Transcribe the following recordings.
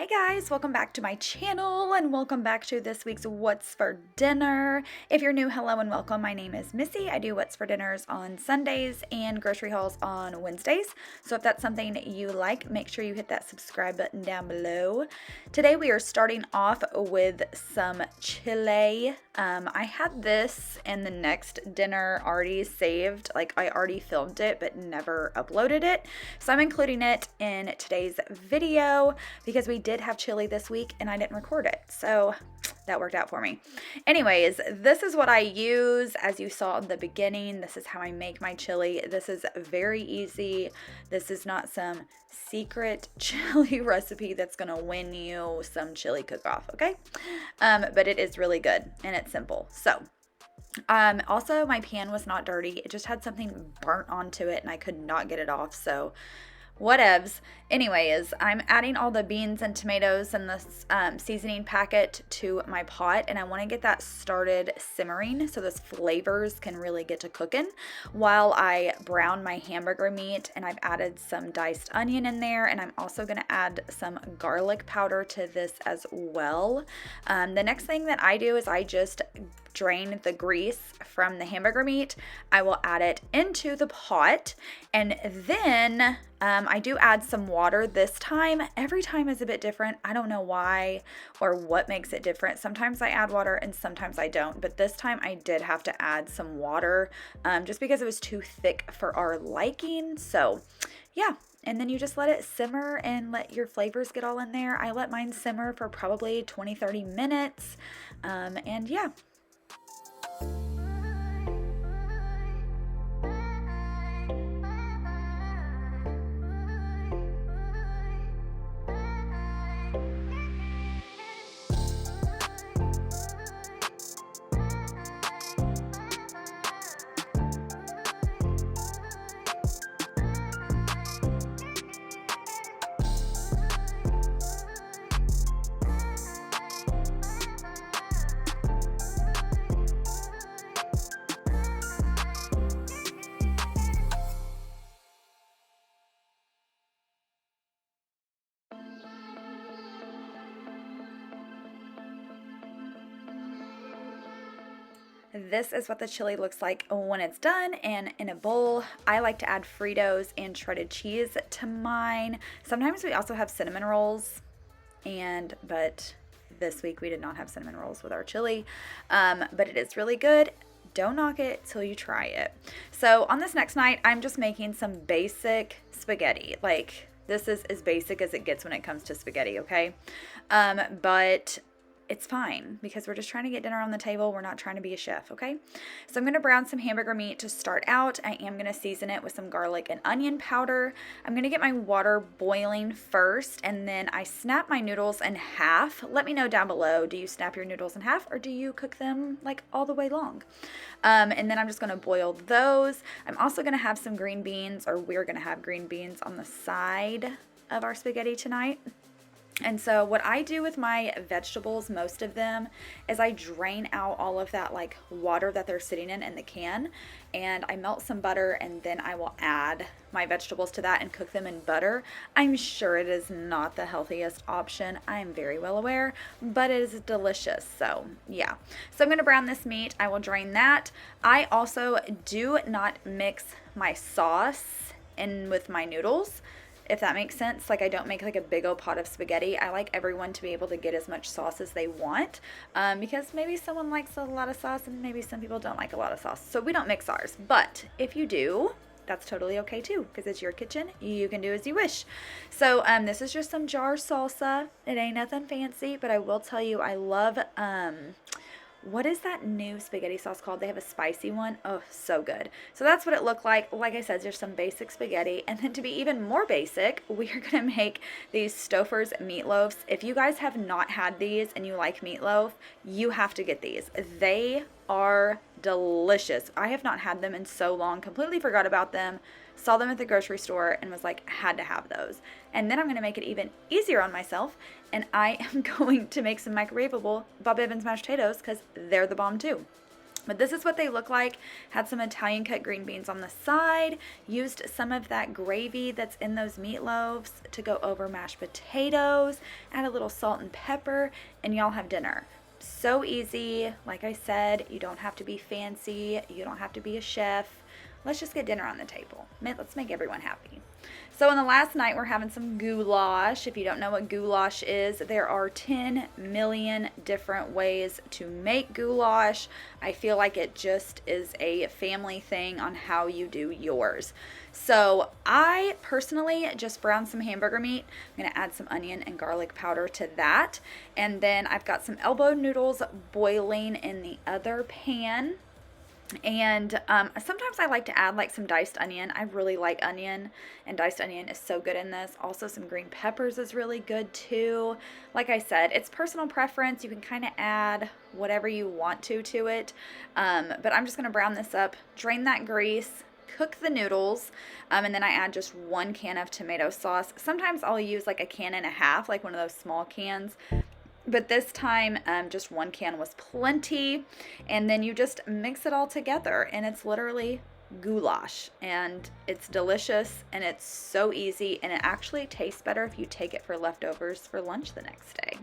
Hey guys, welcome back to my channel and welcome back to this week's What's for Dinner. If you're new, hello and welcome. My name is Missy. I do What's for Dinners on Sundays and grocery hauls on Wednesdays. So if that's something you like, make sure you hit that subscribe button down below. Today we are starting off with some chili. I had this and the next dinner already saved. Like I already filmed it but never uploaded it. So I'm including it in today's video because we did have chili this week and I didn't record it, so that worked out for me. Anyways, this is what I use. As you saw in the beginning, this is how I make my chili. This is very easy. This is not some secret chili recipe that's gonna win you some chili cook-off, okay? But it is really good and it's simple. So also my pan was not dirty. It just had something burnt onto it and I could not get it off, so whatevs. Anyways, I'm adding all the beans and tomatoes and the seasoning packet to my pot, and I want to get that started simmering so those flavors can really get to cooking while I brown my hamburger meat. And I've added some diced onion in there, and I'm also going to add some garlic powder to this as well. The next thing that I do is I just drain the grease from the hamburger meat. I will add it into the pot, and then I do add some water this time. Every time is a bit different. I don't know why or what makes it different. Sometimes I add water and sometimes I don't, but this time I did have to add some water just because it was too thick for our liking. So yeah, and then you just let it simmer and let your flavors get all in there. I let mine simmer for probably 20-30 minutes, and yeah. This is what the chili looks like when it's done and in a bowl. I like to add Fritos and shredded cheese to mine. Sometimes we also have cinnamon rolls, but this week we did not have cinnamon rolls with our chili, but it is really good. Don't knock it till you try it. So on this next night, I'm just making some basic spaghetti. Like this is as basic as it gets when it comes to spaghetti, okay? But it's fine because we're just trying to get dinner on the table. We're not trying to be a chef, okay? So I'm going to brown some hamburger meat to start out. I am going to season it with some garlic and onion powder. I'm going to get my water boiling first, and then I snap my noodles in half. Let me know down below, do you snap your noodles in half or do you cook them like all the way long? And then I'm just going to boil those. I'm also going to have some green beans, or we're going to have green beans on the side of our spaghetti tonight. And so what I do with my vegetables, most of them, is I drain out all of that like water that they're sitting in the can, and I melt some butter, and then I will add my vegetables to that and cook them in butter. I'm sure it is not the healthiest option. I'm very well aware, but it is delicious. So yeah. So I'm going to brown this meat. I will drain that. I also do not mix my sauce in with my noodles, if that makes sense. Like I don't make like a big old pot of spaghetti. I like everyone to be able to get as much sauce as they want, because maybe someone likes a lot of sauce and maybe some people don't like a lot of sauce. So we don't mix ours, but if you do, that's totally okay too, because it's your kitchen. You can do as you wish. So this is just some jar salsa. It ain't nothing fancy, but I will tell you I love what is that new spaghetti sauce called? They have a spicy one. Oh, so good. So that's what it looked like. Like I said, there's some basic spaghetti. And then to be even more basic, we are going to make these Stouffer's meatloafs. If you guys have not had these and you like meatloaf, you have to get these. They are delicious. I have not had them in so long. Completely forgot about them. Saw them at the grocery store and was like, had to have those. And then I'm going to make it even easier on myself, and I am going to make some microwavable Bob Evans mashed potatoes because they're the bomb too. But this is what they look like. Had some Italian cut green beans on the side. Used some of that gravy that's in those meatloaves to go over mashed potatoes. Add a little salt and pepper, and y'all have dinner. So easy. Like I said, you don't have to be fancy. You don't have to be a chef. Let's just get dinner on the table. Let's make everyone happy. So on the last night, we're having some goulash. If you don't know what goulash is, there are 10 million different ways to make goulash. I feel like it just is a family thing on how you do yours. So I personally just browned some hamburger meat. I'm going to add some onion and garlic powder to that. And then I've got some elbow noodles boiling in the other pan. And sometimes I like to add like some diced onion. I really like onion, and diced onion is so good in this. Also, some green peppers is really good too. Like I said, it's personal preference. You can kind of add whatever you want to it. But I'm just going to brown this up, drain that grease, cook the noodles, and then I add just 1 can of tomato sauce. Sometimes I'll use like a can and a half, like one of those small cans. But this time, just 1 can was plenty. And then you just mix it all together, and it's literally goulash. And it's delicious, and it's so easy, and it actually tastes better if you take it for leftovers for lunch the next day.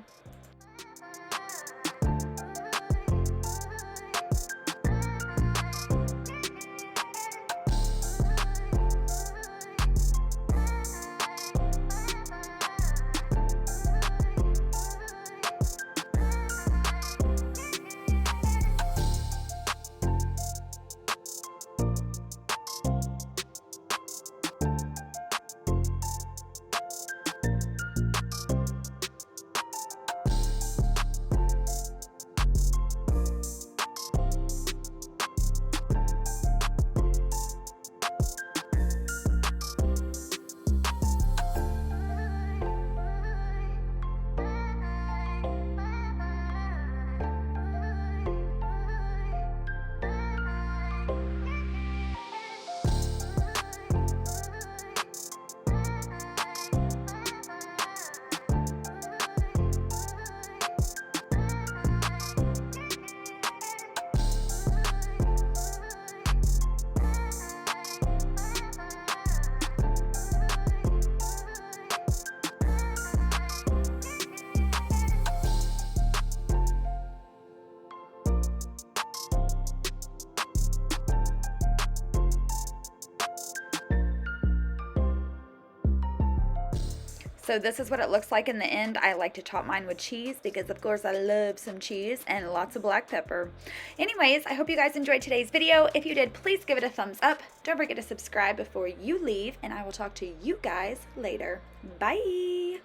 So this is what it looks like in the end. I like to top mine with cheese because of course I love some cheese and lots of black pepper. Anyways, I hope you guys enjoyed today's video. If you did, please give it a thumbs up. Don't forget to subscribe before you leave, and I will talk to you guys later. Bye!